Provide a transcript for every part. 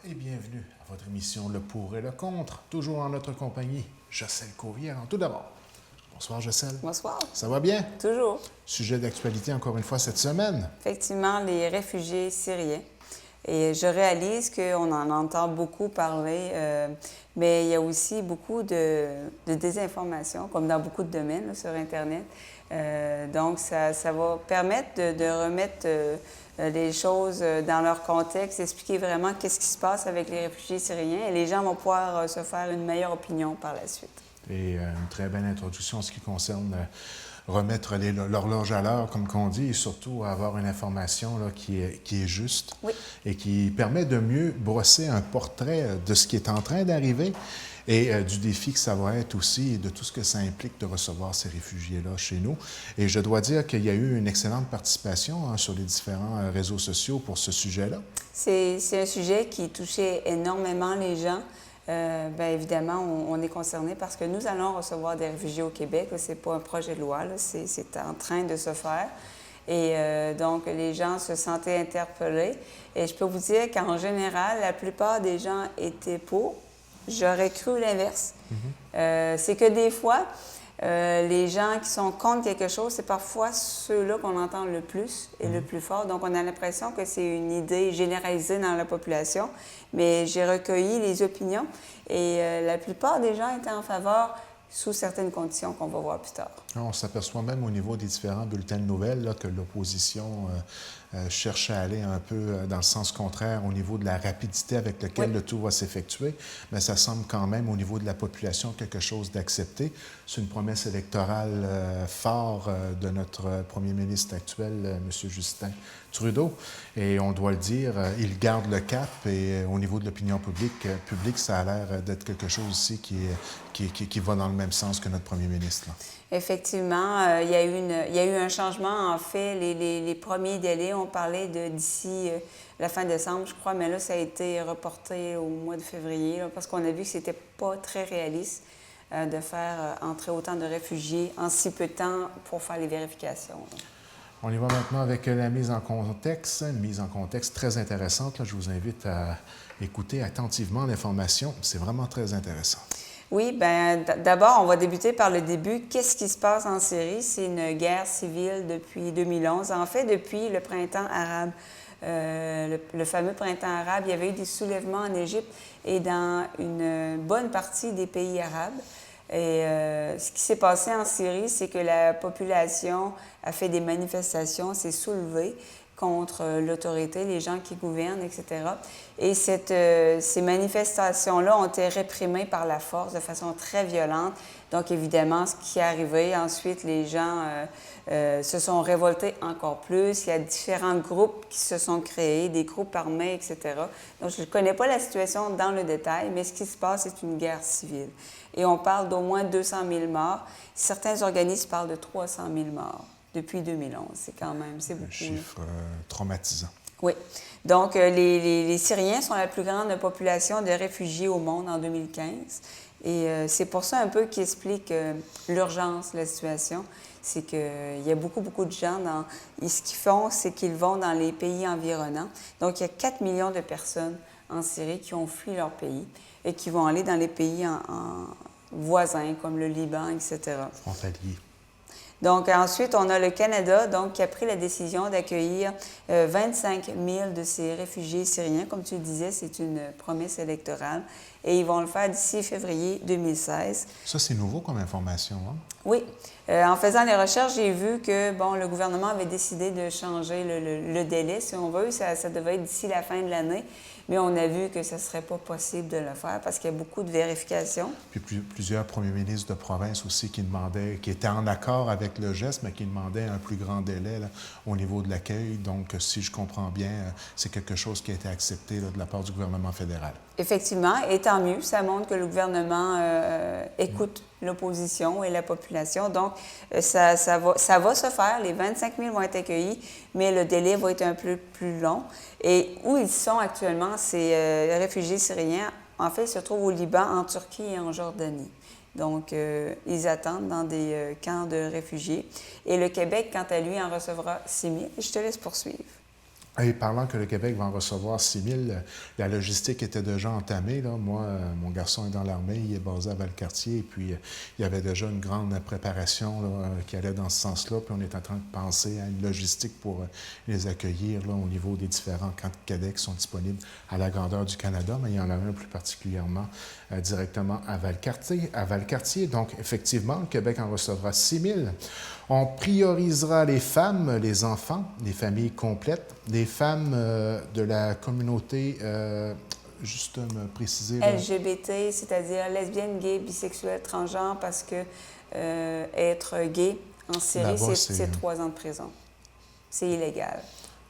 et bienvenue à votre émission Le Pour et le Contre, toujours en notre compagnie, Jocelyne Courrière. Tout d'abord, bonsoir Jocelyne. Bonsoir. Ça va bien? Toujours. Sujet d'actualité encore une fois cette semaine. Effectivement, les réfugiés syriens. Et je réalise qu'on en entend beaucoup parler, mais il y a aussi beaucoup de désinformation, comme dans beaucoup de domaines là, sur Internet. Donc, ça va permettre de remettre les choses dans leur contexte, expliquer vraiment qu'est-ce qui se passe avec les réfugiés syriens et les gens vont pouvoir se faire une meilleure opinion par la suite. Et une très belle introduction en ce qui concerne remettre l'horloge à l'heure, comme qu'on dit, et surtout avoir une information là, qui est juste Oui. et qui permet de mieux brosser un portrait de ce qui est en train d'arriver et du défi que ça va être aussi et de tout ce que ça implique de recevoir ces réfugiés-là chez nous. Et je dois dire qu'il y a eu une excellente participation sur les différents réseaux sociaux pour ce sujet-là. C'est un sujet qui touchait énormément les gens. Bien évidemment, on est concerné parce que nous allons recevoir des réfugiés au Québec. Ce n'est pas un projet de loi, c'est en train de se faire. Et donc, les gens se sentaient interpellés. Et je peux vous dire qu'en général, la plupart des gens étaient pour. J'aurais cru l'inverse. C'est que des fois, les gens qui sont contre quelque chose, c'est parfois ceux-là qu'on entend le plus et le plus fort. Donc, on a l'impression que c'est une idée généralisée dans la population, mais j'ai recueilli les opinions et la plupart des gens étaient en faveur sous certaines conditions qu'on va voir plus tard. On s'aperçoit même au niveau des différents bulletins de nouvelles là, que l'opposition cherche à aller un peu dans le sens contraire au niveau de la rapidité avec laquelle le tout va s'effectuer, mais ça semble quand même au niveau de la population quelque chose d'accepté. C'est une promesse électorale forte de notre premier ministre actuel, M. Justin Trudeau, et on doit le dire, il garde le cap et au niveau de l'opinion publique, ça a l'air d'être quelque chose aussi qui va dans le même sens que notre premier ministre. Là. Effectivement, il y a eu un changement. En fait, les premiers délais, on parlait de d'ici la fin décembre, je crois, mais là, ça a été reporté au mois de février là, parce qu'on a vu que c'était pas très réaliste de faire entrer autant de réfugiés en si peu de temps pour faire les vérifications. Là. On y va maintenant avec la mise en contexte, une mise en contexte très intéressante. Là, je vous invite à écouter attentivement l'information. C'est vraiment très intéressant. Oui, bien, d'abord, on va débuter par le début. Qu'est-ce qui se passe en Syrie? C'est une guerre civile depuis 2011. En fait, depuis le printemps arabe, le fameux printemps arabe, il y avait eu des soulèvements en Égypte et dans une bonne partie des pays arabes. Et ce qui s'est passé en Syrie, c'est que la population a fait des manifestations, s'est soulevée contre l'autorité, les gens qui gouvernent, etc. Et ces manifestations-là ont été réprimées par la force de façon très violente. Donc, évidemment, ce qui est arrivé, ensuite, les gens se sont révoltés encore plus. Il y a différents groupes qui se sont créés, des groupes armés, etc. Donc, je ne connais pas la situation dans le détail, mais ce qui se passe, c'est une guerre civile. Et on parle d'au moins 200 000 morts. Certains organismes parlent de 300 000 morts. Depuis 2011, c'est beaucoup. Un chiffre traumatisant. Oui. Donc, les Syriens sont la plus grande population de réfugiés au monde en 2015. Et c'est pour ça un peu qui explique l'urgence de la situation. C'est qu'il y a beaucoup de gens et ce qu'ils font, c'est qu'ils vont dans les pays environnants. Donc, il y a 4 millions de personnes en Syrie qui ont fui leur pays et qui vont aller dans les pays voisins, comme le Liban, etc. Frontalier. Donc, ensuite, on a le Canada qui a pris la décision d'accueillir 25 000 de ces réfugiés syriens. Comme tu le disais, c'est une promesse électorale. Et ils vont le faire d'ici février 2016. Ça, c'est nouveau comme information, hein? Oui. En faisant les recherches, j'ai vu que, le gouvernement avait décidé de changer le délai, si on veut. Ça devait être d'ici la fin de l'année. Mais on a vu que ce ne serait pas possible de le faire parce qu'il y a beaucoup de vérifications. Puis plusieurs premiers ministres de province aussi qui étaient en accord avec le geste, mais qui demandaient un plus grand délai là, au niveau de l'accueil. Donc, si je comprends bien, c'est quelque chose qui a été accepté là, de la part du gouvernement fédéral. Effectivement, et tant mieux, ça montre que le gouvernement écoute l'opposition et la population. Donc, ça va se faire. Les 25 000 vont être accueillis, mais le délai va être un peu plus long. Et où ils sont actuellement, ces réfugiés syriens, en fait, ils se trouvent au Liban, en Turquie et en Jordanie. Donc, ils attendent dans des camps de réfugiés. Et le Québec, quant à lui, en recevra 6 000. Je te laisse poursuivre. Et parlant que le Québec va en recevoir 6 000, la logistique était déjà entamée. Là. Moi, mon garçon est dans l'armée, il est basé à Valcartier, et puis il y avait déjà une grande préparation là, qui allait dans ce sens-là, puis on est en train de penser à une logistique pour les accueillir là, au niveau des différents camps de cadets qui sont disponibles à la grandeur du Canada, mais il y en a un plus particulièrement directement à Valcartier. Donc, effectivement, le Québec en recevra 6 000. On priorisera les femmes, les enfants, les familles complètes, les femmes de la communauté, juste me préciser. Là. LGBT, c'est-à-dire lesbienne, gay, bisexuel, transgenre, parce que être gay en Syrie, c'est 3 ans de prison. C'est illégal.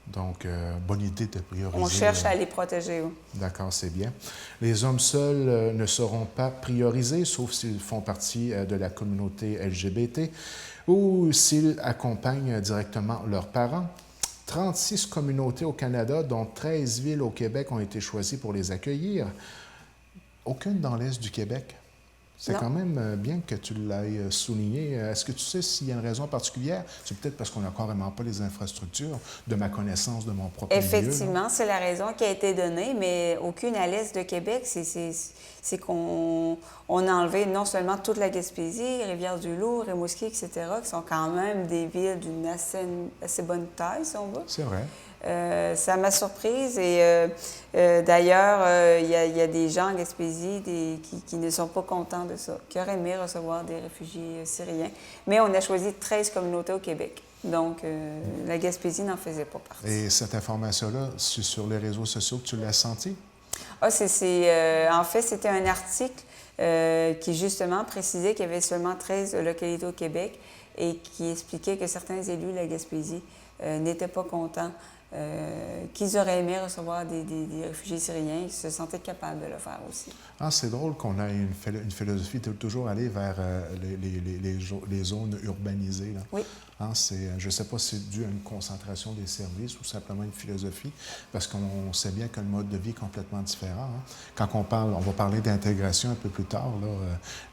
Donc, bonne idée de prioriser. On cherche à les protéger. Oui. D'accord, c'est bien. Les hommes seuls ne seront pas priorisés, sauf s'ils font partie de la communauté LGBT ou s'ils accompagnent directement leurs parents. 36 communautés au Canada, dont 13 villes au Québec ont été choisies pour les accueillir. Aucune dans l'Est du Québec. C'est quand même bien que tu l'aies souligné. Est-ce que tu sais s'il y a une raison particulière? C'est peut-être parce qu'on n'a carrément pas les infrastructures, de ma connaissance de mon propre Effectivement, c'est la raison qui a été donnée, mais aucune à l'Est de Québec. C'est qu'on a enlevé non seulement toute la Gaspésie, Rivière-du-Loup, Rimouski, etc., qui sont quand même des villes d'une assez bonne taille, si on veut. C'est vrai. Ça m'a surprise et d'ailleurs, il y a des gens en Gaspésie qui ne sont pas contents de ça, qui auraient aimé recevoir des réfugiés syriens. Mais on a choisi 13 communautés au Québec. Donc, la Gaspésie n'en faisait pas partie. Et cette information-là, c'est sur les réseaux sociaux que tu l'as sentie? Ah, en fait, c'était un article qui, justement, précisait qu'il y avait seulement 13 localités au Québec et qui expliquait que certains élus de la Gaspésie n'étaient pas contents, qu'ils auraient aimé recevoir des réfugiés syriens et qu'ils se sentaient capables de le faire aussi. Ah, c'est drôle qu'on ait une philosophie de toujours aller vers les zones urbanisées. Là. Oui. Hein, je ne sais pas si c'est dû à une concentration des services ou simplement une philosophie, parce qu'on sait bien que le mode de vie est complètement différent. Hein. Quand on va parler d'intégration un peu plus tard,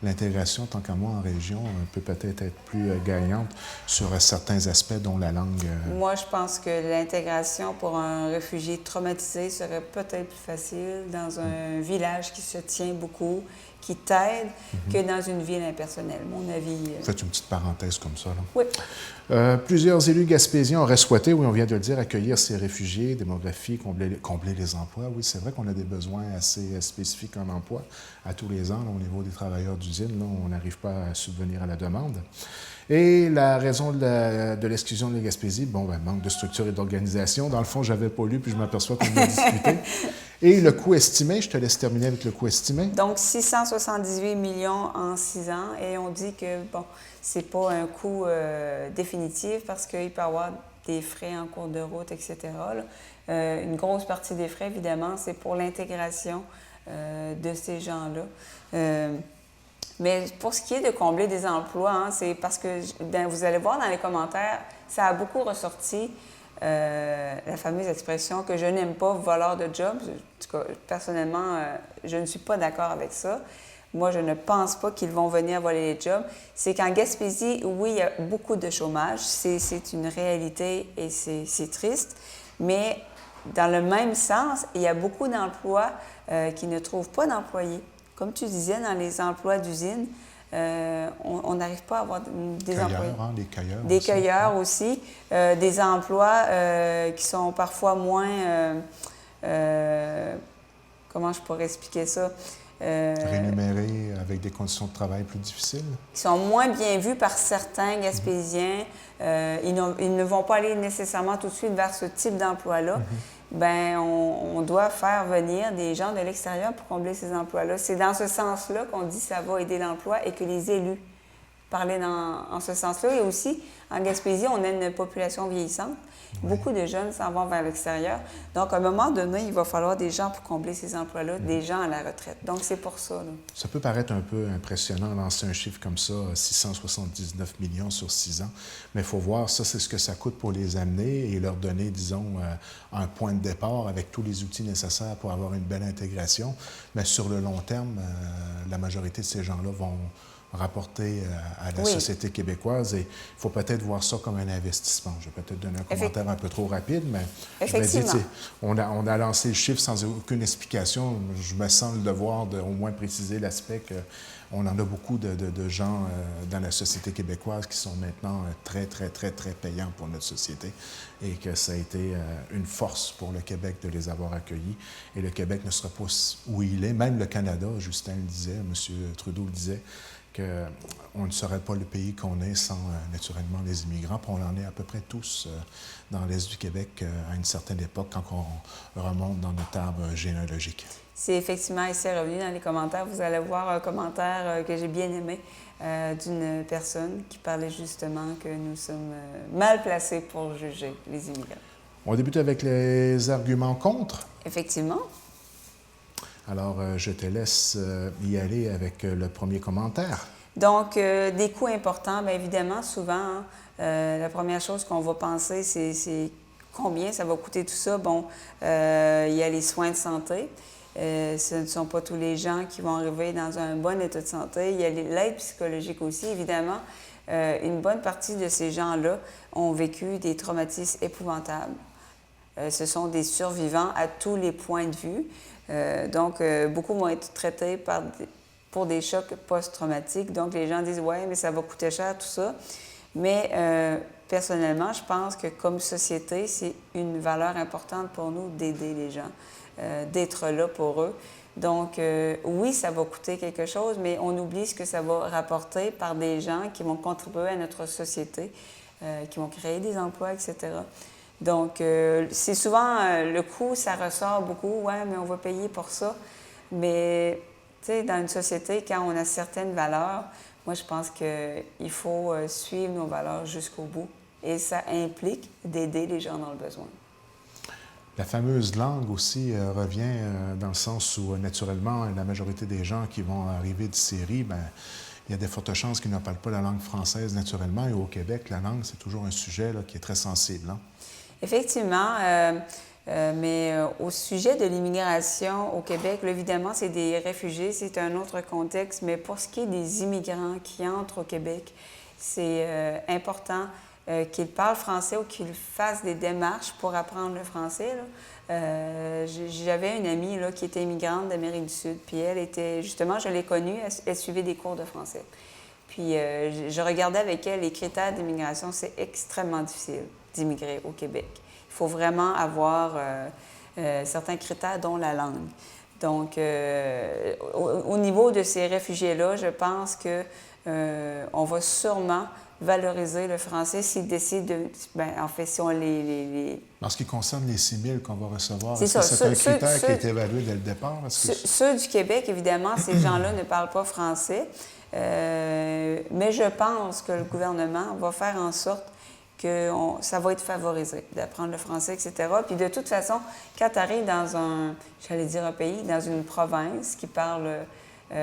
l'intégration, tant qu'à moi, en région, peut peut-être être plus gagnante sur certains aspects, dont la langue. Moi, je pense que l'intégration pour un réfugié traumatisé serait peut-être plus facile dans un village qui se tient beaucoup, qui t'aide, que dans une ville impersonnelle. Mon avis. Faites une petite parenthèse comme ça. Là. Oui. Plusieurs élus gaspésiens auraient souhaité, oui, on vient de le dire, accueillir ces réfugiés, démographie, combler les emplois. Oui, c'est vrai qu'on a des besoins assez spécifiques en emploi à tous les ans. Là, au niveau des travailleurs d'usine, là, on n'arrive pas à subvenir à la demande. Et la raison de l'exclusion de la Gaspésie, manque de structure et d'organisation. Dans le fond, je n'avais pas lu, puis je m'aperçois qu'on a discuté. Et le coût estimé, je te laisse terminer avec le coût estimé. Donc, 678 millions en 6 ans. Et on dit que, c'est pas un coût définitif parce qu'il peut y avoir des frais en cours de route, etc. Une grosse partie des frais, évidemment, c'est pour l'intégration de ces gens-là. Mais pour ce qui est de combler des emplois, c'est parce que, vous allez voir dans les commentaires, ça a beaucoup ressorti la fameuse expression que je n'aime pas, voleur de job. En tout cas, personnellement, je ne suis pas d'accord avec ça. Moi, je ne pense pas qu'ils vont venir voler les jobs. C'est qu'en Gaspésie, oui, il y a beaucoup de chômage. C'est une réalité et c'est triste. Mais dans le même sens, il y a beaucoup d'emplois qui ne trouvent pas d'employés. Comme tu disais, dans les emplois d'usine, on n'arrive pas à avoir des employés. Hein, des cueilleurs. Des cueilleurs aussi. Des emplois qui sont parfois moins... comment je pourrais expliquer ça? Rémunérés avec des conditions de travail plus difficiles? Ils sont moins bien vus par certains Gaspésiens. Ils ne vont pas aller nécessairement tout de suite vers ce type d'emploi-là. On doit faire venir des gens de l'extérieur pour combler ces emplois-là. C'est dans ce sens-là qu'on dit que ça va aider l'emploi et que les élus parlaient en ce sens-là. Et aussi, en Gaspésie, on a une population vieillissante. Oui. Beaucoup de jeunes s'en vont vers l'extérieur. Donc, à un moment donné, il va falloir des gens pour combler ces emplois-là, des gens à la retraite. Donc, c'est pour ça. Là. Ça peut paraître un peu impressionnant de lancer un chiffre comme ça, 679 millions sur 6 ans. Mais il faut voir, ça, c'est ce que ça coûte pour les amener et leur donner, disons, un point de départ avec tous les outils nécessaires pour avoir une belle intégration. Mais sur le long terme, la majorité de ces gens-là rapporter à la Oui. société québécoise. Et il faut peut-être voir ça comme un investissement. Je vais peut-être donner un commentaire un peu trop rapide, mais je vais dire, on a lancé le chiffre sans aucune explication. Je me sens le devoir de au moins préciser l'aspect qu'on en a beaucoup de gens dans la société québécoise qui sont maintenant très, très, très, très payants pour notre société et que ça a été une force pour le Québec de les avoir accueillis. Et le Québec ne sera pas où il est. Même le Canada, Justin le disait, M. Trudeau le disait, qu'on ne serait pas le pays qu'on est sans, naturellement, les immigrants. Puis on en est à peu près tous dans l'Est du Québec à une certaine époque, quand on remonte dans notre arbre généalogique. C'est effectivement ici revenu dans les commentaires. Vous allez voir un commentaire que j'ai bien aimé d'une personne qui parlait justement que nous sommes mal placés pour juger les immigrants. On débute avec les arguments contre. Effectivement. Alors, je te laisse y aller avec le premier commentaire. Donc, des coûts importants, bien évidemment, souvent, la première chose qu'on va penser, c'est combien ça va coûter tout ça. Bon, il y a les soins de santé. Ce ne sont pas tous les gens qui vont arriver dans un bon état de santé. Il y a l'aide psychologique aussi, évidemment. Une bonne partie de ces gens-là ont vécu des traumatismes épouvantables. Ce sont des survivants à tous les points de vue. Donc, beaucoup vont être traités pour des chocs post-traumatiques. Donc, les gens disent « ouais, mais ça va coûter cher, tout ça ». Mais personnellement, je pense que comme société, c'est une valeur importante pour nous d'aider les gens, d'être là pour eux. Donc, oui, ça va coûter quelque chose, mais on oublie ce que ça va rapporter par des gens qui vont contribuer à notre société, qui vont créer des emplois, etc. Donc, c'est souvent le coût, ça ressort beaucoup. « Ouais, mais on va payer pour ça. » Mais, tu sais, dans une société, quand on a certaines valeurs, moi, je pense qu'il faut suivre nos valeurs jusqu'au bout. Et ça implique d'aider les gens dans le besoin. La fameuse langue aussi revient dans le sens où, naturellement, la majorité des gens qui vont arriver de Syrie, bien, il y a de fortes chances qu'ils ne parlent pas la langue française naturellement. Et au Québec, la langue, c'est toujours un sujet là, qui est très sensible. Hein? Effectivement. Mais au sujet de l'immigration au Québec, là, évidemment, c'est des réfugiés, c'est un autre contexte. Mais pour ce qui est des immigrants qui entrent au Québec, c'est important qu'ils parlent français ou qu'ils fassent des démarches pour apprendre le français. J'avais une amie là, qui était immigrante d'Amérique du Sud, puis elle était, justement, je l'ai connue, elle suivait des cours de français. Puis je regardais avec elle les critères d'immigration, c'est extrêmement difficile d'immigrer au Québec. Il faut vraiment avoir certains critères, dont la langue. Donc, au niveau de ces réfugiés-là, je pense qu'on va sûrement valoriser le français s'ils décident de... Bien, en fait, si on les... En ce qui concerne les 6 000 qu'on va recevoir, c'est un critère qui est évalué dès le départ? Ceux du Québec, évidemment, ces gens-là ne parlent pas français. Mais je pense que le gouvernement va faire en sorte que ça va être favorisé d'apprendre le français, etc. Puis de toute façon, quand tu arrives dans un pays, dans une province qui parle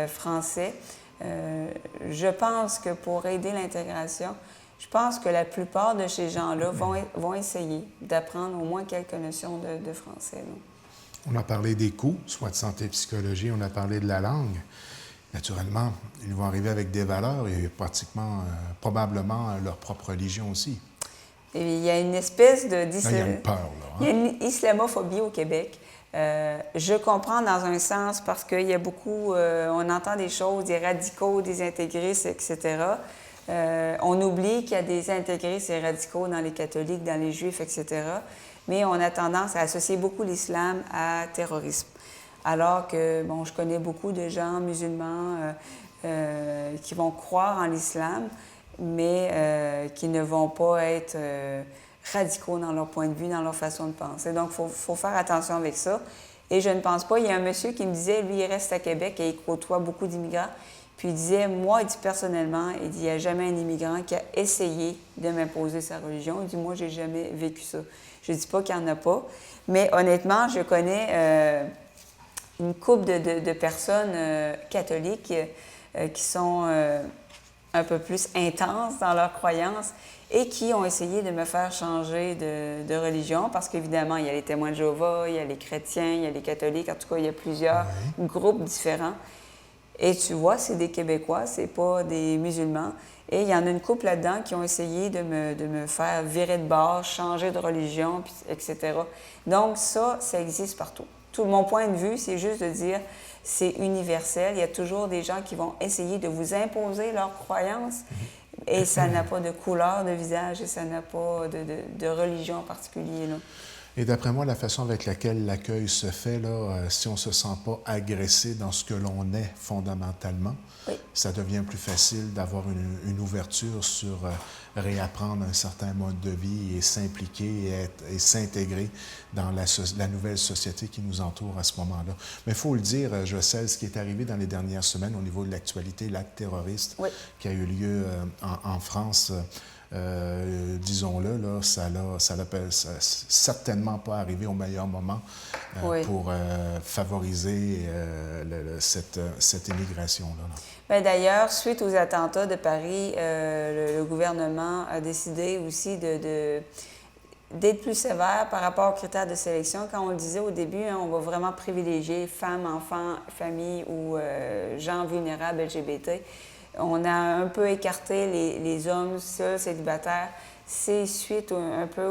français, je pense que pour aider l'intégration, je pense que la plupart de ces gens-là vont essayer d'apprendre au moins quelques notions de français. Là. On a parlé des coûts, soit de santé et psychologie, on a parlé de la langue. Naturellement, ils vont arriver avec des valeurs et pratiquement, probablement, leur propre religion aussi. Et il y a une espèce de... Il y a une peur, là. Hein? Il y a une islamophobie au Québec. Je comprends dans un sens parce qu'il y a beaucoup... on entend des choses, des radicaux, des intégristes, etc. On oublie qu'il y a des intégristes et radicaux dans les catholiques, dans les juifs, etc. Mais on a tendance à associer beaucoup l'islam à terrorisme. Alors que, bon, je connais beaucoup de gens musulmans qui vont croire en l'islam, mais qui ne vont pas être radicaux dans leur point de vue, dans leur façon de penser. Donc, il faut faire attention avec ça. Et je ne pense pas... Il y a un monsieur qui me disait, lui, il reste à Québec et il côtoie beaucoup d'immigrants. Puis il disait, moi, il dit personnellement, il dit, il n'y a jamais un immigrant qui a essayé de m'imposer sa religion. Il dit, moi, j'ai jamais vécu ça. Je ne dis pas qu'il n'y en a pas, mais honnêtement, je connais... une couple de personnes catholiques qui sont un peu plus intenses dans leurs croyances et qui ont essayé de me faire changer de religion parce qu'évidemment, il y a les témoins de Jéhovah, il y a les chrétiens, il y a les catholiques, en tout cas, il y a plusieurs groupes différents. Et tu vois, c'est des Québécois, c'est pas des musulmans. Et il y en a une couple là-dedans qui ont essayé de me faire virer de bord, changer de religion, etc. Donc ça existe partout. Tout mon point de vue, c'est juste de dire c'est universel. Il y a toujours des gens qui vont essayer de vous imposer leurs croyances et ça n'a pas de couleur de visage et ça n'a pas de religion en particulier, là. Et d'après moi, la façon avec laquelle l'accueil se fait, là, si on ne se sent pas agressé dans ce que l'on est fondamentalement, Oui. ça devient plus facile d'avoir une ouverture sur réapprendre un certain mode de vie et s'impliquer et s'intégrer dans la nouvelle société qui nous entoure à ce moment-là. Mais il faut le dire, je sais ce qui est arrivé dans les dernières semaines au niveau de l'actualité, l'acte terroriste qui a eu lieu en France. Disons-le, là, ça n'a certainement pas arrivé au meilleur moment pour favoriser cette immigration-là. Bien, d'ailleurs, suite aux attentats de Paris, le gouvernement a décidé aussi d'être plus sévère par rapport aux critères de sélection. Quand on le disait au début, on va vraiment privilégier femmes, enfants, familles ou gens vulnérables LGBT. On a un peu écarté les hommes seuls, célibataires. C'est suite un peu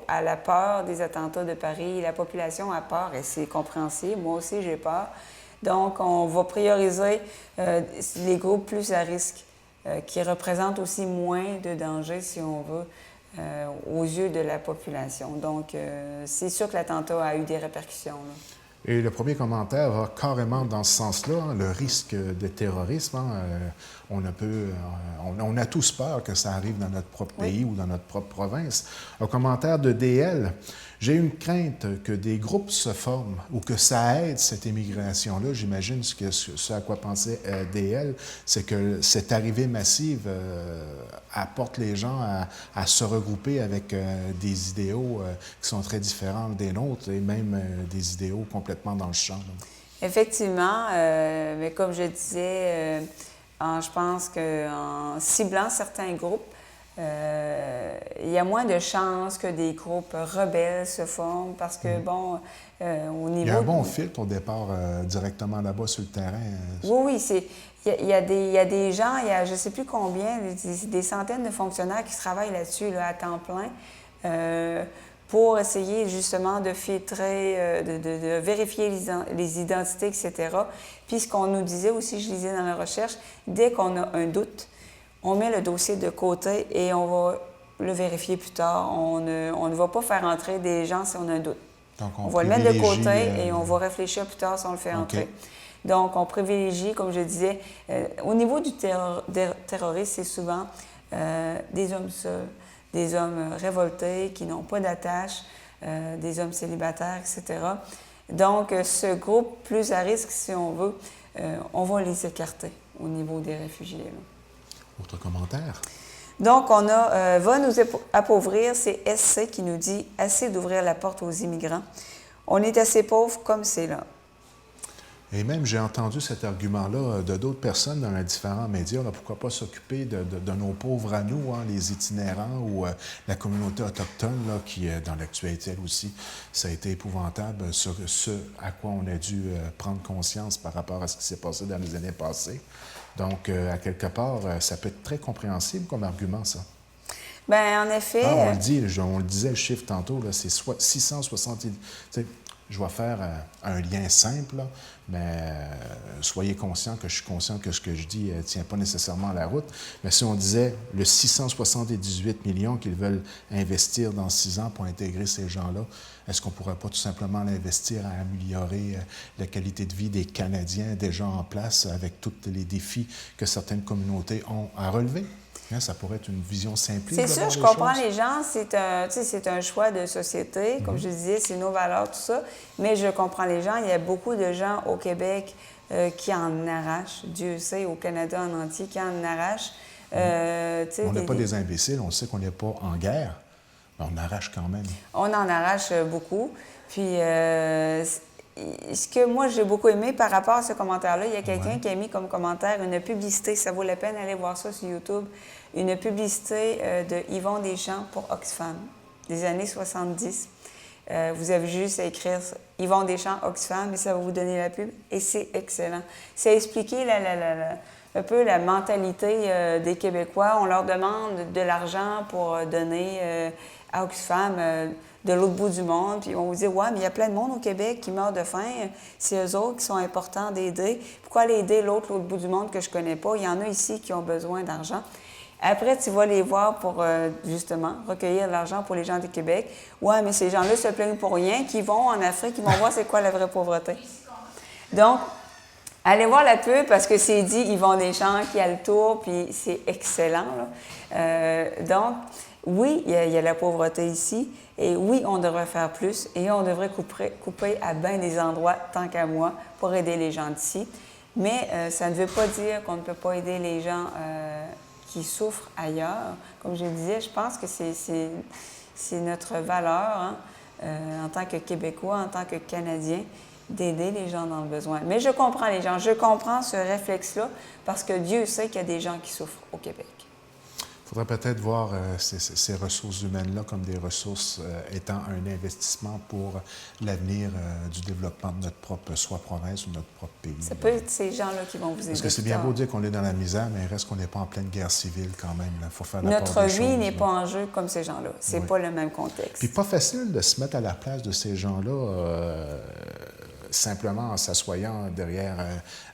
à la peur des attentats de Paris. La population a peur et c'est compréhensible. Moi aussi, j'ai peur. Donc, on va prioriser les groupes plus à risque, qui représentent aussi moins de danger, si on veut, aux yeux de la population. Donc, c'est sûr que l'attentat a eu des répercussions, là. Et le premier commentaire va carrément dans ce sens-là, hein, le risque de terrorisme. Hein, on a tous peur que ça arrive dans notre propre pays ou dans notre propre province. Un commentaire de DL. J'ai une crainte que des groupes se forment ou que ça aide cette immigration-là. J'imagine ce à quoi pensait DL, c'est que cette arrivée massive apporte les gens à se regrouper avec des idéaux qui sont très différents des nôtres et même des idéaux complètement dans le champ. Là. Effectivement, mais comme je disais, je pense qu'en ciblant certains groupes, il y a moins de chances que des groupes rebelles se forment parce que, au niveau... Il y a un bon filtre au départ directement là-bas sur le terrain. Oui, il y a des gens, il y a je ne sais plus combien, des centaines de fonctionnaires qui travaillent là-dessus là, à temps plein pour essayer justement de filtrer, de vérifier les identités, etc. Puis ce qu'on nous disait aussi, je lisais dans la recherche, dès qu'on a un doute, on met le dossier de côté et on va le vérifier plus tard. On ne va pas faire entrer des gens si on a un doute. Donc on va le mettre de côté et on va réfléchir plus tard si on le fait entrer. Donc, on privilégie, comme je disais, au niveau du terrorisme, c'est souvent des hommes seuls, des hommes révoltés qui n'ont pas d'attache, des hommes célibataires, etc. Donc, ce groupe plus à risque, si on veut, on va les écarter au niveau des réfugiés, là. Autre commentaire? Donc, on a va nous appauvrir, c'est SC qui nous dit « Assez d'ouvrir la porte aux immigrants. On est assez pauvres comme c'est là. » Et même, j'ai entendu cet argument-là de d'autres personnes dans les différents médias. Là, pourquoi pas s'occuper de nos pauvres à nous, hein, les itinérants ou la communauté autochtone, là, qui, dans l'actualité, elle aussi, ça a été épouvantable, ce à quoi on a dû prendre conscience par rapport à ce qui s'est passé dans les années passées. Donc, à quelque part, ça peut être très compréhensible comme argument, ça. Bien, en effet... on le disait, le chiffre tantôt, là, c'est 670... Je vais faire un lien simple, là, mais soyez conscient que je suis conscient que ce que je dis ne tient pas nécessairement la route. Mais si on disait le 678 millions qu'ils veulent investir dans 6 ans pour intégrer ces gens-là, est-ce qu'on ne pourrait pas tout simplement l'investir à améliorer la qualité de vie des Canadiens déjà en place avec tous les défis que certaines communautés ont à relever? Ça pourrait être une vision simpliste. C'est sûr, je comprends les gens. C'est un choix de société. Comme je disais, c'est nos valeurs, tout ça. Mais je comprends les gens. Il y a beaucoup de gens au Québec qui en arrachent. Dieu sait, au Canada en entier, qui en arrachent. On n'est pas des imbéciles. On sait qu'on n'est pas en guerre. Mais on arrache quand même. On en arrache beaucoup. Puis, ce que moi, j'ai beaucoup aimé par rapport à ce commentaire-là, il y a quelqu'un qui a mis comme commentaire une publicité, ça vaut la peine d'aller voir ça sur YouTube, une publicité de Yvon Deschamps pour Oxfam, des années 70. Vous avez juste à écrire Yvon Deschamps, Oxfam, et ça va vous donner la pub. Et c'est excellent. C'est expliquer un peu la mentalité des Québécois. On leur demande de l'argent pour donner à Oxfam de l'autre bout du monde. Puis ils vont vous dire, ouais, mais il y a plein de monde au Québec qui meurt de faim. C'est eux autres qui sont importants d'aider. Pourquoi aller aider l'autre bout du monde que je connais pas? Il y en a ici qui ont besoin d'argent. Après, tu vas les voir pour, justement, recueillir de l'argent pour les gens du Québec. Ouais, mais ces gens-là se plaignent pour rien, qui vont en Afrique, ils vont voir c'est quoi la vraie pauvreté. Donc, allez voir la pub parce que c'est dit Yvon Deschamps qui a le tour, puis c'est excellent. Donc, oui, il y a la pauvreté ici, et oui, on devrait faire plus, et on devrait couper à bien des endroits, tant qu'à moi, pour aider les gens d'ici. Mais ça ne veut pas dire qu'on ne peut pas aider les gens qui souffrent ailleurs. Comme je le disais, je pense que c'est notre valeur hein, en tant que Québécois, en tant que Canadiens, d'aider les gens dans le besoin. Mais je comprends les gens, je comprends ce réflexe-là parce que Dieu sait qu'il y a des gens qui souffrent au Québec. Il faudrait peut-être voir ces ressources humaines-là comme des ressources étant un investissement pour l'avenir du développement de notre propre, soit province ou notre propre pays. Ça peut être ces gens-là qui vont vous aider. Parce que c'est bien beau dire qu'on est dans la misère, mais il reste qu'on n'est pas en pleine guerre civile quand même. Il faut faire la part des choses. Notre vie n'est pas en jeu comme ces gens-là. C'est pas le même contexte. Puis pas facile de se mettre à la place de ces gens-là simplement en s'assoyant derrière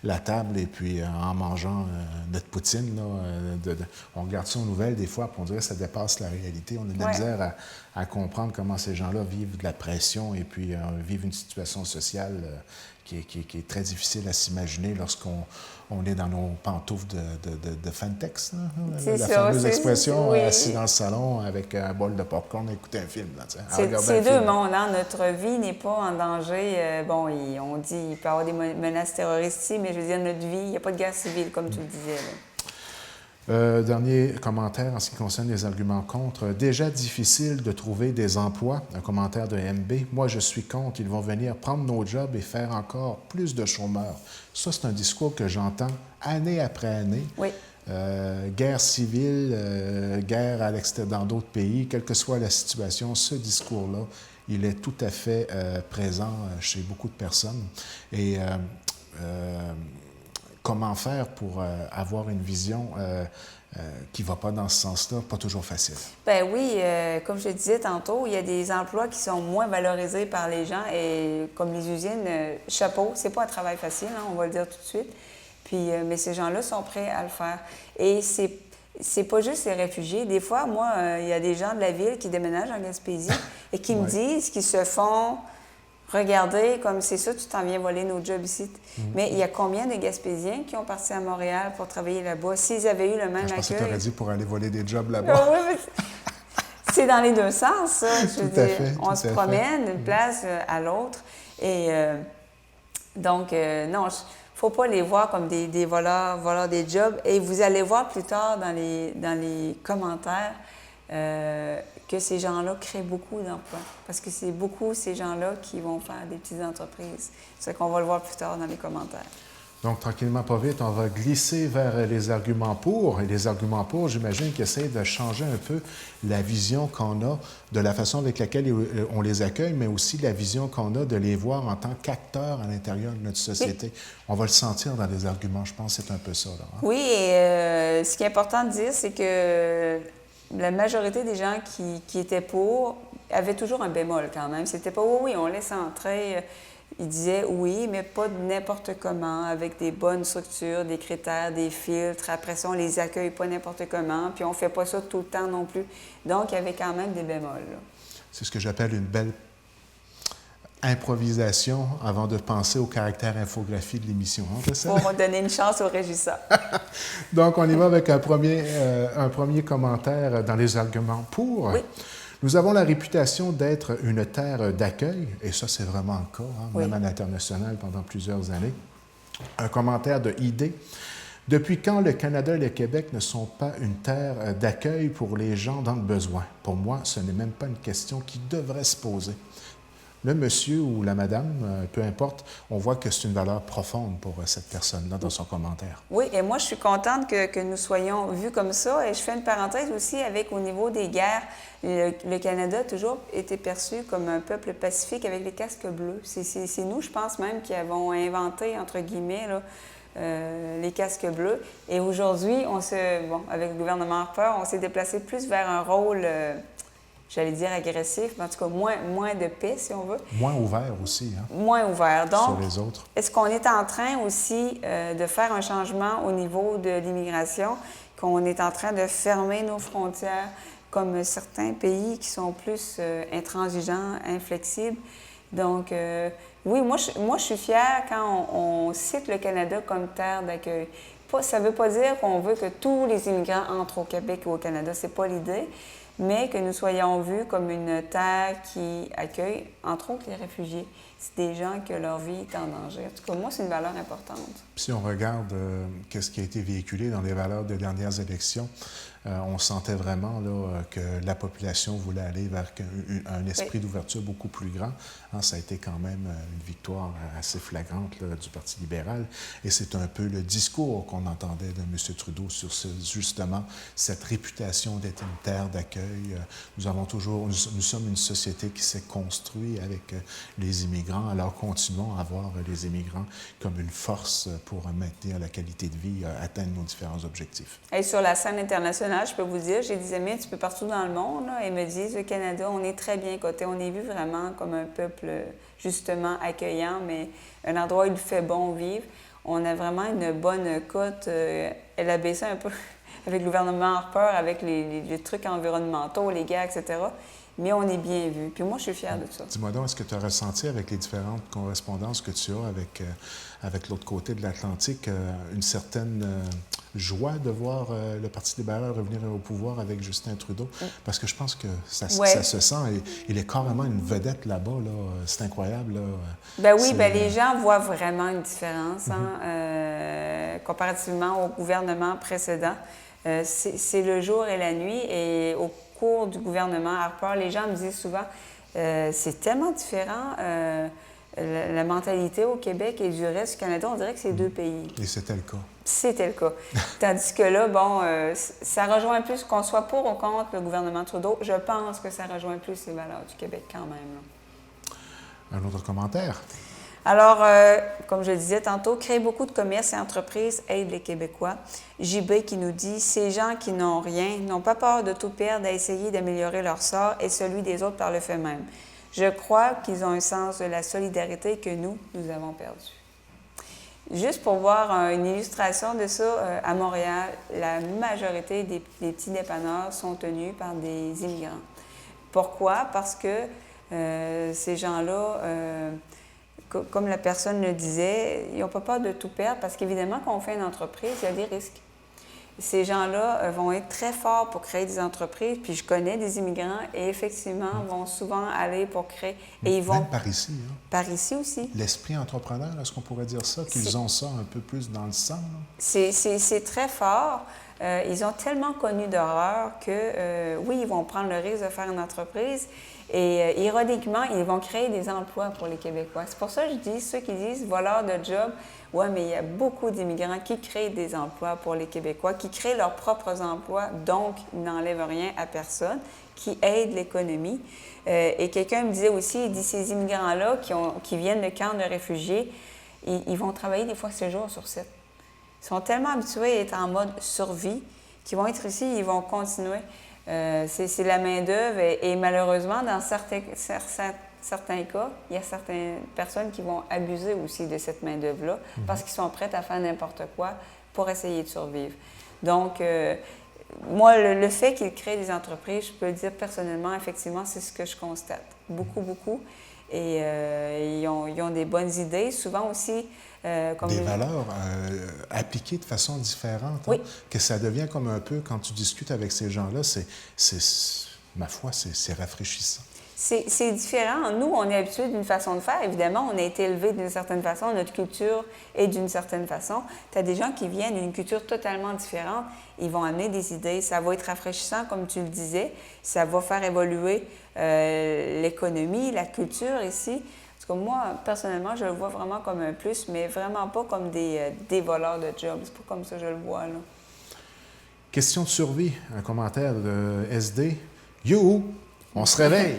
la table et puis en mangeant notre poutine. Là, on regarde ça aux nouvelles des fois, puis on dirait que ça dépasse la réalité. On a de la misère à comprendre comment ces gens-là vivent de la pression et puis vivent une situation sociale qui est très difficile à s'imaginer lorsqu'on est dans nos pantoufles de Fantex. La fameuse expression, assis dans le salon avec un bol de popcorn à écouter un film. C'est deux mondes. Hein? Notre vie n'est pas en danger. On dit qu'il peut y avoir des menaces terroristes ici, mais je veux dire, notre vie, il n'y a pas de guerre civile, comme tu le disais. Là. Dernier commentaire en ce qui concerne les arguments contre. Déjà difficile de trouver des emplois. Un commentaire de MB. Moi, je suis contre. Ils vont venir prendre nos jobs et faire encore plus de chômeurs. Ça, c'est un discours que j'entends année après année. Oui. Guerre civile, guerre à dans d'autres pays, quelle que soit la situation, ce discours-là, il est tout à fait présent chez beaucoup de personnes. Et comment faire pour avoir une vision qui ne va pas dans ce sens-là? Pas toujours facile. Bien oui, comme je disais tantôt, il y a des emplois qui sont moins valorisés par les gens et comme les usines, chapeau, c'est pas un travail facile, hein, on va le dire tout de suite. Puis, mais ces gens-là sont prêts à le faire. Et c'est pas juste les réfugiés. Des fois, moi, il y a des gens de la ville qui déménagent en Gaspésie et qui me disent qu'ils se font regarder comme c'est ça, tu t'en viens voler nos jobs ici. Mais il y a combien de Gaspésiens qui ont parti à Montréal pour travailler là-bas? S'ils avaient eu le même accueil... Je pensais que tu aurais dit pour aller voler des jobs là-bas. Oui, mais c'est dans les deux sens, ça. Je veux dire, on se promène d'une place à l'autre. Et donc, non, il ne faut pas les voir comme des voleurs des jobs. Et vous allez voir plus tard dans les commentaires que ces gens-là créent beaucoup d'emplois. Parce que c'est beaucoup ces gens-là qui vont faire des petites entreprises. C'est qu'on va le voir plus tard dans les commentaires. Donc, tranquillement, pas vite, on va glisser vers les arguments pour. Et les arguments pour, j'imagine qu'ils essaient de changer un peu la vision qu'on a de la façon avec laquelle on les accueille, mais aussi la vision qu'on a de les voir en tant qu'acteurs à l'intérieur de notre société. Oui. On va le sentir dans les arguments, je pense que c'est un peu ça. Là, hein? Oui, et ce qui est important de dire, c'est que la majorité des gens qui étaient pour avaient toujours un bémol quand même. C'était pas oui, on laisse entrer... Ils disaient oui, mais pas de n'importe comment, avec des bonnes structures, des critères, des filtres. Après ça, on les accueille pas n'importe comment, puis on fait pas ça tout le temps non plus. Donc, il y avait quand même des bémols. Là. C'est ce que j'appelle une belle improvisation avant de penser au caractère infographie de l'émission. On va donner une chance aux régisseurs. Donc, on y va avec un premier commentaire dans les arguments pour. Oui. Nous avons la réputation d'être une terre d'accueil, et ça, c'est vraiment le cas, hein, même à l'international pendant plusieurs années. Un commentaire de ID. Depuis quand le Canada et le Québec ne sont pas une terre d'accueil pour les gens dans le besoin? Pour moi, ce n'est même pas une question qui devrait se poser. le monsieur ou la madame, peu importe, on voit que c'est une valeur profonde pour cette personne-là dans son commentaire. Oui, et moi, je suis contente que nous soyons vus comme ça. Et je fais une parenthèse aussi avec, au niveau des guerres, le Canada a toujours été perçu comme un peuple pacifique avec les casques bleus. C'est nous, je pense même, qui avons inventé, entre guillemets, là, les casques bleus. Et aujourd'hui, avec le gouvernement Harper, on s'est déplacé plus vers un rôle, j'allais dire agressif, mais en tout cas moins de paix, si on veut. Moins ouvert aussi, hein? Moins ouvert. Donc, sur les autres. Est-ce qu'on est en train aussi de faire un changement au niveau de l'immigration, qu'on est en train de fermer nos frontières comme certains pays qui sont plus intransigeants, inflexibles? Donc, oui, moi, je suis fière quand on cite le Canada comme terre d'accueil. Ça ne veut pas dire qu'on veut que tous les immigrants entrent au Québec ou au Canada, c'est pas l'idée, mais que nous soyons vus comme une terre qui accueille, entre autres, les réfugiés. C'est des gens que leur vie est en danger. En tout cas, moi, c'est une valeur importante. Si on regarde qu'est-ce qui a été véhiculé dans les valeurs des dernières élections, on sentait vraiment là, que la population voulait aller vers un esprit d'ouverture beaucoup plus grand. Hein, ça a été quand même une victoire assez flagrante là, du Parti libéral. Et c'est un peu le discours qu'on entendait de M. Trudeau sur justement cette réputation d'être une terre d'accueil. Nous sommes une société qui s'est construite avec les immigrants. Alors continuons à voir les immigrants comme une force pour maintenir la qualité de vie, atteindre nos différents objectifs. Et sur la scène internationale, je peux vous dire, j'ai des amis un petit peu partout dans le monde là, et me disent, le Canada, on est très bien coté. On est vu vraiment comme un peuple justement accueillant, mais un endroit où il fait bon vivre. On a vraiment une bonne cote. Elle a baissé un peu avec le gouvernement Harper, avec les trucs environnementaux, les guerres, etc. Mais on est bien vu. Puis moi, je suis fière de ça. Dis-moi donc, est-ce que tu as ressenti avec les différentes correspondances que tu as avec l'autre côté de l'Atlantique une certaine joie de voir le Parti libéral revenir au pouvoir avec Justin Trudeau? Parce que je pense que ça se sent. Il est carrément une vedette là-bas. Là. C'est incroyable. Là. Ben oui, les gens voient vraiment une différence comparativement au gouvernement précédent. C'est le jour et la nuit. Et au cours du gouvernement Harper, les gens me disent souvent c'est tellement différent la mentalité au Québec et du reste du Canada, on dirait que c'est deux pays. Et c'était le cas. C'était le cas. Tandis que là, ça rejoint plus, qu'on soit pour ou contre le gouvernement Trudeau, je pense que ça rejoint plus les valeurs du Québec quand même. Là. Un autre commentaire? Alors, comme je le disais tantôt, créer beaucoup de commerces et entreprises aide les Québécois. JB qui nous dit « Ces gens qui n'ont rien n'ont pas peur de tout perdre à essayer d'améliorer leur sort et celui des autres par le fait même. Je crois qu'ils ont un sens de la solidarité que nous avons perdu. » Juste pour voir une illustration de ça, à Montréal, la majorité des petits dépanneurs sont tenus par des immigrants. Pourquoi? Parce que ces gens-là... comme la personne le disait, ils n'ont pas peur de tout perdre parce qu'évidemment, quand on fait une entreprise, il y a des risques. Ces gens-là vont être très forts pour créer des entreprises, puis je connais des immigrants et effectivement vont souvent aller pour créer. Et ils vont... Même par ici. Hein? Par ici aussi. L'esprit entrepreneur, est-ce qu'on pourrait dire ça? Qu'ils ont ça un peu plus dans le sang? C'est très fort. Ils ont tellement connu d'horreur que, oui, ils vont prendre le risque de faire une entreprise. Et ironiquement, ils vont créer des emplois pour les Québécois. C'est pour ça que je dis, ceux qui disent voleurs de job, oui, mais il y a beaucoup d'immigrants qui créent des emplois pour les Québécois, qui créent leurs propres emplois, donc ils n'enlèvent rien à personne, qui aident l'économie. Et quelqu'un me disait aussi, il dit, ces immigrants-là qui viennent de camps de réfugiés, ils vont travailler des fois 7 jours sur 7. Ils sont tellement habitués à être en mode survie qu'ils vont être ici, ils vont continuer. C'est la main-d'œuvre et malheureusement, dans certains cas, il y a certaines personnes qui vont abuser aussi de cette main-d'œuvre-là parce qu'ils sont prêts à faire n'importe quoi pour essayer de survivre. Donc, moi, le fait qu'ils créent des entreprises, je peux le dire personnellement, effectivement, c'est ce que je constate. Beaucoup, beaucoup. Et ils ont des bonnes idées. Souvent aussi... des valeurs appliquées de façon différente. Oui. Hein? Que ça devient comme un peu, quand tu discutes avec ces gens-là, ma foi, c'est rafraîchissant. C'est différent. Nous, on est habitués d'une façon de faire. Évidemment, on a été élevés d'une certaine façon. Notre culture est d'une certaine façon. Tu as des gens qui viennent d'une culture totalement différente. Ils vont amener des idées. Ça va être rafraîchissant, comme tu le disais. Ça va faire évoluer l'économie, la culture ici. Parce que moi, personnellement, je le vois vraiment comme un plus, mais vraiment pas comme des voleurs de jobs. C'est pas comme ça que je le vois, là. Question de survie, un commentaire de SD. You, on se réveille.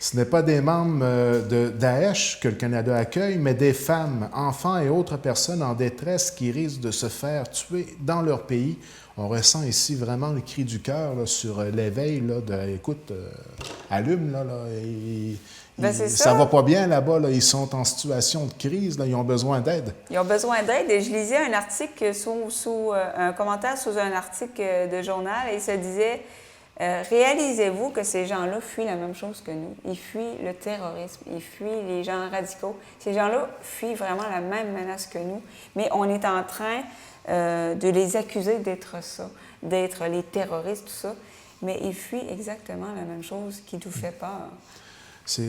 Ce n'est pas des membres de Daesh que le Canada accueille, mais des femmes, enfants et autres personnes en détresse qui risquent de se faire tuer dans leur pays. On ressent ici vraiment le cri du cœur là, sur l'éveil écoute, allume, ça va pas bien là-bas, là, ils sont en situation de crise, là, ils ont besoin d'aide. Ils ont besoin d'aide et je lisais un article un commentaire sous un article de journal et il se disait réalisez-vous que ces gens-là fuient la même chose que nous. Ils fuient le terrorisme, ils fuient les gens radicaux. Ces gens-là fuient vraiment la même menace que nous, mais on est en train de les accuser d'être ça, d'être les terroristes, tout ça. Mais ils fuient exactement la même chose qui nous fait peur. Ça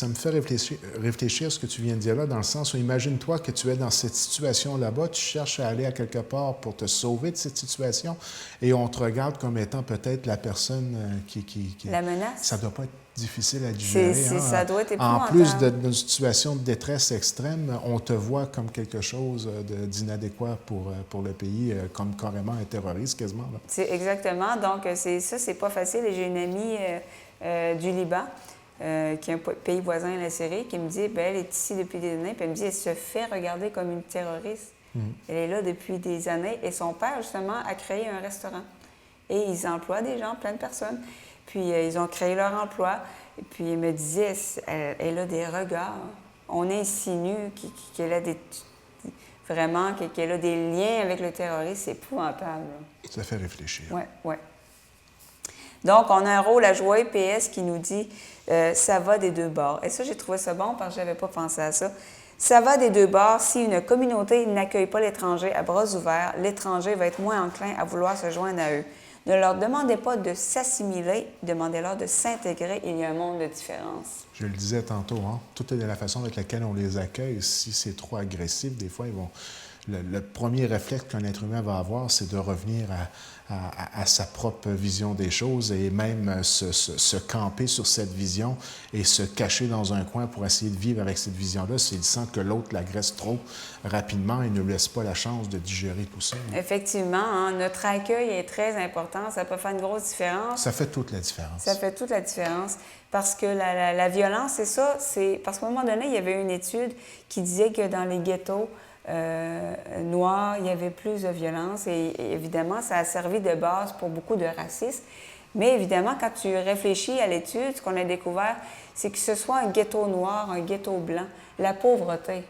me fait réfléchir ce que tu viens de dire là, dans le sens où imagine-toi que tu es dans cette situation là-bas, tu cherches à aller à quelque part pour te sauver de cette situation et on te regarde comme étant peut-être la personne qui... La menace. Ça ne doit pas être difficile à digérer. Ça doit être en épouvantable. plus d'une situation de détresse extrême, on te voit comme quelque chose d'inadéquat pour le pays, comme carrément un terroriste quasiment. Là. C'est exactement. Donc, c'est pas facile. Et j'ai une amie du Liban qui est un pays voisin à la Syrie, qui me dit, bien, elle est ici depuis des années, puis elle me dit, elle se fait regarder comme une terroriste. Elle est là depuis des années, et son père, justement, a créé un restaurant. Et ils emploient des gens, plein de personnes. Puis, ils ont créé leur emploi, et puis elle me disait, elle a des regards. On insinue qu'elle a vraiment, qu'elle a des liens avec le terrorisme, c'est épouvantable. Là. Ça fait réfléchir. Oui, oui. Donc, on a un rôle à jouer, PS, qui nous dit ça va des deux bords. Et ça, j'ai trouvé ça bon parce que je n'avais pas pensé à ça. Ça va des deux bords. Si une communauté n'accueille pas l'étranger à bras ouverts, l'étranger va être moins enclin à vouloir se joindre à eux. Ne leur demandez pas de s'assimiler, demandez-leur de s'intégrer. Il y a un monde de différence. Je le disais tantôt, hein? Tout est de la façon avec laquelle on les accueille. Si c'est trop agressif, des fois, ils vont... Le premier réflexe qu'un être humain va avoir, c'est de revenir à sa propre vision des choses et même se camper sur cette vision et se cacher dans un coin pour essayer de vivre avec cette vision-là s'il sent que l'autre l'agresse trop rapidement et ne lui laisse pas la chance de digérer tout ça. Effectivement, hein, notre accueil est très important. Ça peut faire une grosse différence. Ça fait toute la différence. Ça fait toute la différence. Parce que la violence, c'est ça. Parce qu'à un moment donné, il y avait une étude qui disait que dans les ghettos, noirs, il y avait plus de violence et évidemment, ça a servi de base pour beaucoup de racisme. Mais évidemment, quand tu réfléchis à l'étude, ce qu'on a découvert, c'est que ce soit un ghetto noir, un ghetto blanc, la pauvreté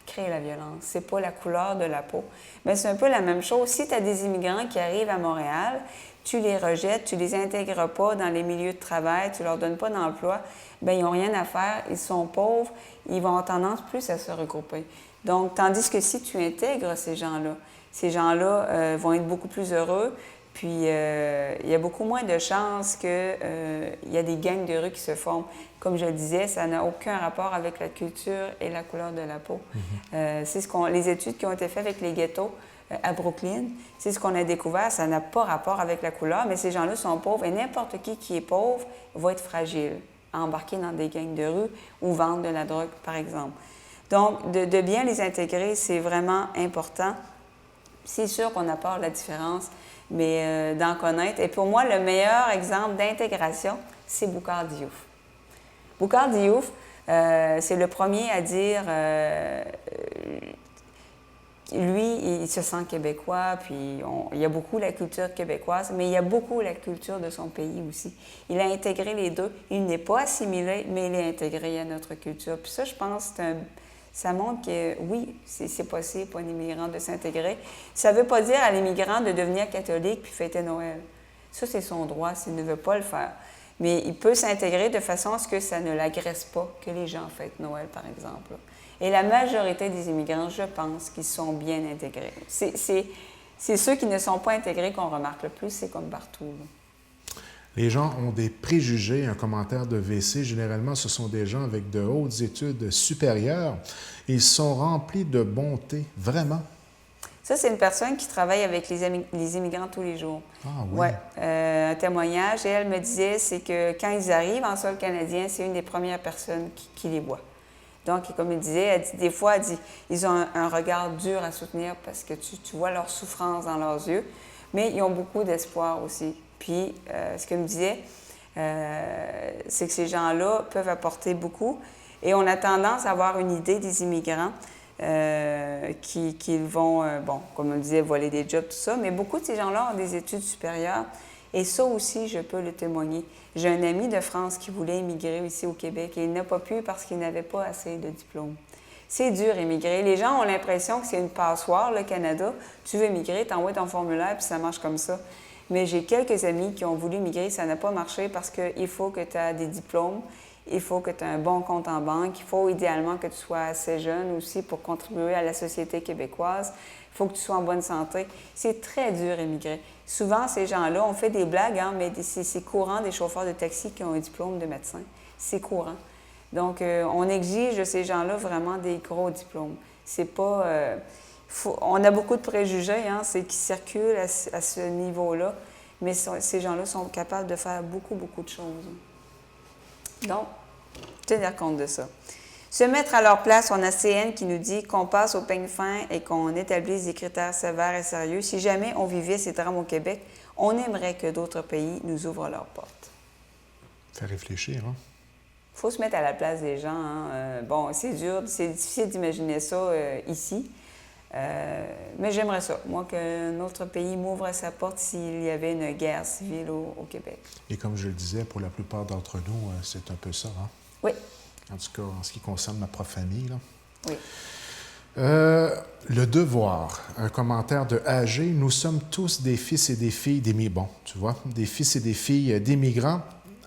crée la violence. C'est pas la couleur de la peau. Mais c'est un peu la même chose. Si tu as des immigrants qui arrivent à Montréal, tu les rejettes, tu les intègres pas dans les milieux de travail, tu leur donnes pas d'emploi, bien, ils n'ont rien à faire, ils sont pauvres, ils vont avoir tendance plus à se regrouper. Donc, tandis que si tu intègres ces gens-là vont être beaucoup plus heureux, puis il y a beaucoup moins de chances qu'il y a des gangs de rue qui se forment. Comme je le disais, ça n'a aucun rapport avec la culture et la couleur de la peau. C'est les études qui ont été faites avec les ghettos à Brooklyn, c'est ce qu'on a découvert, ça n'a pas rapport avec la couleur, mais ces gens-là sont pauvres et n'importe qui est pauvre va être fragile, embarqué dans des gangs de rue ou vendre de la drogue, par exemple. Donc, de bien les intégrer, c'est vraiment important. C'est sûr qu'on apporte la différence, mais d'en connaître. Et pour moi, le meilleur exemple d'intégration, c'est Boucar Diouf. Boucar Diouf, c'est le premier à dire... lui, il se sent québécois, puis il y a beaucoup la culture québécoise, mais il y a beaucoup la culture de son pays aussi. Il a intégré les deux. Il n'est pas assimilé, mais il est intégré à notre culture. Puis ça, je pense, ça montre que oui, c'est possible pour un immigrant de s'intégrer. Ça ne veut pas dire à l'immigrant de devenir catholique puis fêter Noël. Ça, c'est son droit s'il ne veut pas le faire. Mais il peut s'intégrer de façon à ce que ça ne l'agresse pas que les gens fêtent Noël, par exemple. Et la majorité des immigrants, je pense, qu'ils sont bien intégrés. C'est ceux qui ne sont pas intégrés qu'on remarque le plus, c'est comme partout. Les gens ont des préjugés, un commentaire de VC. Généralement, ce sont des gens avec de hautes études supérieures. Ils sont remplis de bonté, vraiment. Ça, c'est une personne qui travaille avec les immigrants tous les jours. Ah oui? Oui. Un témoignage. Et elle me disait, c'est que quand ils arrivent en sol canadien, c'est une des premières personnes qui les voit. Donc, comme elle disait, elle dit, des fois, elle dit, ils ont un regard dur à soutenir parce que tu vois leur souffrance dans leurs yeux, mais ils ont beaucoup d'espoir aussi. Puis, ce qu'elle me disait, c'est que ces gens-là peuvent apporter beaucoup. Et on a tendance à avoir une idée des immigrants qui vont, bon, comme on disait, voler des jobs, tout ça, mais beaucoup de ces gens-là ont des études supérieures. Et ça aussi, je peux le témoigner. J'ai un ami de France qui voulait immigrer ici au Québec et il n'a pas pu parce qu'il n'avait pas assez de diplômes. C'est dur, immigrer. Les gens ont l'impression que c'est une passoire, le Canada. Tu veux immigrer, t'envoies ton formulaire, puis ça marche comme ça. Mais j'ai quelques amis qui ont voulu immigrer, ça n'a pas marché parce qu'il faut que tu aies des diplômes, il faut que tu aies un bon compte en banque, il faut idéalement que tu sois assez jeune aussi pour contribuer à la société québécoise, il faut que tu sois en bonne santé. C'est très dur, immigrer. Souvent, ces gens-là, on fait des blagues, hein, mais c'est courant des chauffeurs de taxi qui ont un diplôme de médecin. C'est courant. Donc, on exige de ces gens-là vraiment des gros diplômes. C'est pas... on a beaucoup de préjugés, hein, c'est qui circulent à ce niveau-là, mais ces gens-là sont capables de faire beaucoup, beaucoup de choses. Donc, tenir compte de ça. Se mettre à leur place, on a CN qui nous dit qu'on passe au peigne fin et qu'on établisse des critères sévères et sérieux. Si jamais on vivait ces drames au Québec, on aimerait que d'autres pays nous ouvrent leurs portes. Fait réfléchir, hein? Il faut se mettre à la place des gens. Hein. Bon, c'est dur, c'est difficile d'imaginer ça ici. Mais j'aimerais ça, moi, qu'un autre pays m'ouvre sa porte s'il y avait une guerre civile au Québec. Et comme je le disais, pour la plupart d'entre nous, c'est un peu ça, hein? Oui. En tout cas, en ce qui concerne ma propre famille, là. Oui. Le devoir, un commentaire de AG, nous sommes tous des fils et des filles d'immigrants. Bon, tu vois, des fils et des filles d'immigrants.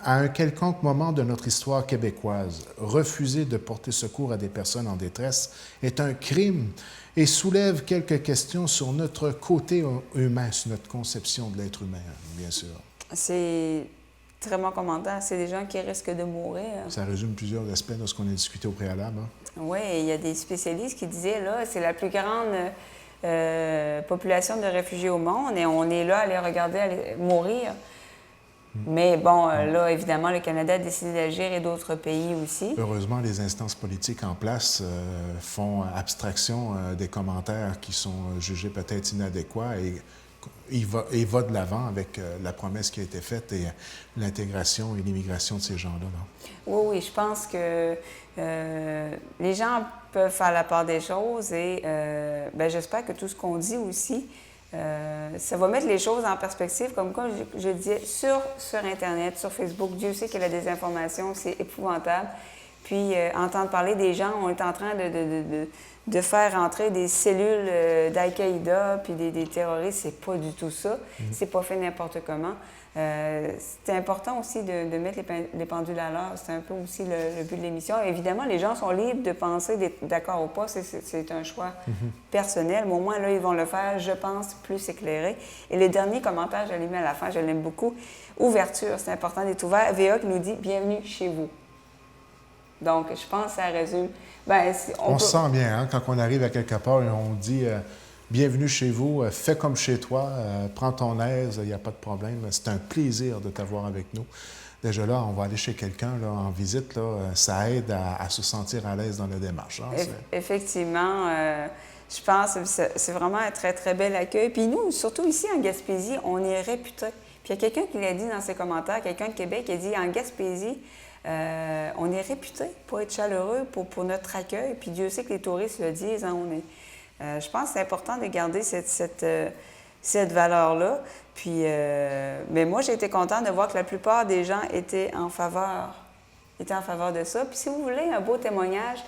À un quelconque moment de notre histoire québécoise, refuser de porter secours à des personnes en détresse est un crime et soulève quelques questions sur notre côté humain, sur notre conception de l'être humain, bien sûr. C'est très bon commentaire. C'est des gens qui risquent de mourir. Ça résume plusieurs aspects de ce qu'on a discuté au préalable. Hein? Oui, il y a des spécialistes qui disaient, là, c'est la plus grande population de réfugiés au monde et on est là à les regarder mourir. Mais bon, là, évidemment, le Canada a décidé d'agir et d'autres pays aussi. Heureusement, les instances politiques en place font abstraction des commentaires qui sont jugés peut-être inadéquats et il va de l'avant avec la promesse qui a été faite et l'intégration et l'immigration de ces gens-là. Là. Oui, oui, je pense que les gens peuvent faire la part des choses et bien, j'espère que tout ce qu'on dit aussi, ça va mettre les choses en perspective, comme quand je disais, sur Internet, sur Facebook. Dieu sait que la désinformation, c'est épouvantable. Puis, entendre parler des gens, on est en train de faire entrer des cellules d'Al-Qaïda puis des terroristes, c'est pas du tout ça. C'est pas fait n'importe comment. C'est important aussi de mettre les pendules à l'heure. C'est un peu aussi le but de l'émission. Évidemment, les gens sont libres de penser d'être d'accord ou pas. C'est un choix personnel. Mais au moins, là, ils vont le faire, je pense, plus éclairé. Et le dernier commentaire, je l'ai mis à la fin, je l'aime beaucoup. Ouverture, c'est important d'être ouvert. VA qui nous dit « Bienvenue chez vous ». Donc, je pense que ça résume. Bien, on se sent bien, hein, quand on arrive à quelque part et on dit bienvenue chez vous, fais comme chez toi, prends ton aise, il n'y a pas de problème. C'est un plaisir de t'avoir avec nous. Déjà là, on va aller chez quelqu'un là, en visite, là, ça aide à se sentir à l'aise dans la démarche. Hein, effectivement, je pense que c'est vraiment un très, très bel accueil. Puis nous, surtout ici en Gaspésie, on est réputés. Puis il y a quelqu'un qui l'a dit dans ses commentaires, quelqu'un de Québec, qui a dit en Gaspésie, on est réputé pour être chaleureux, pour notre accueil. Puis Dieu sait que les touristes le disent. Hein, je pense que c'est important de garder cette valeur-là. Puis, mais moi, j'ai été contente de voir que la plupart des gens étaient en faveur de ça. Puis si vous voulez un beau témoignage,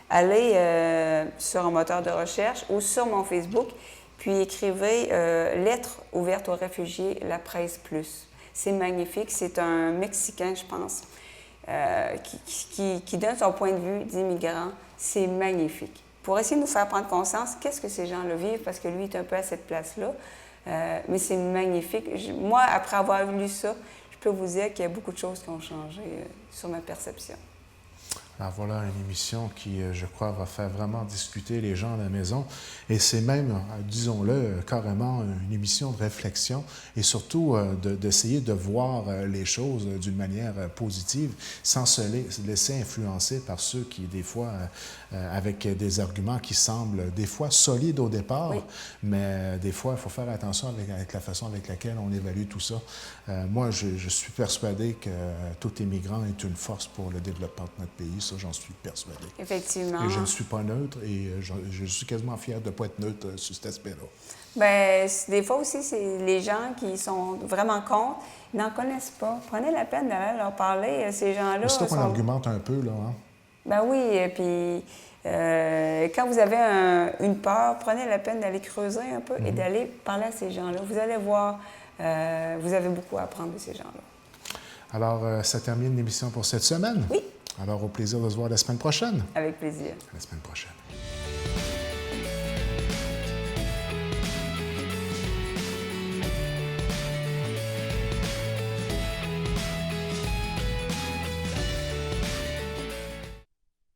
allez sur un moteur de recherche ou sur mon Facebook, puis écrivez « Lettre ouverte aux réfugiés, la presse plus ». C'est magnifique. C'est un Mexicain, je pense. Qui donne son point de vue d'immigrant, c'est magnifique. Pour essayer de nous faire prendre conscience, qu'est-ce que ces gens-là vivent, parce que lui est un peu à cette place-là, mais c'est magnifique. Moi, après avoir lu ça, je peux vous dire qu'il y a beaucoup de choses qui ont changé sur ma perception. Alors voilà une émission qui, je crois, va faire vraiment discuter les gens à la maison. Et c'est même, disons-le, carrément une émission de réflexion et surtout d'essayer de voir les choses d'une manière positive sans se laisser influencer par ceux qui, des fois, avec des arguments qui semblent des fois solides au départ, oui. mais des fois, il faut faire attention avec la façon avec laquelle on évalue tout ça. Moi, je suis persuadé que tout immigrant est une force pour le développement de notre pays. Ça, j'en suis persuadé. Effectivement. Et je ne suis pas neutre et je suis quasiment fier de ne pas être neutre sur cet aspect-là. Bien, des fois aussi, c'est les gens qui sont vraiment contre, ils n'en connaissent pas. Prenez la peine d'aller leur parler. Ces gens-là. C'est qu'on argumente un peu, là. Hein? Ben oui, et puis quand vous avez une peur, prenez la peine d'aller creuser un peu et d'aller parler à ces gens-là. Vous allez voir, vous avez beaucoup à apprendre de ces gens-là. Alors, ça termine l'émission pour cette semaine. Oui. Alors, au plaisir de se voir la semaine prochaine. Avec plaisir. À la semaine prochaine.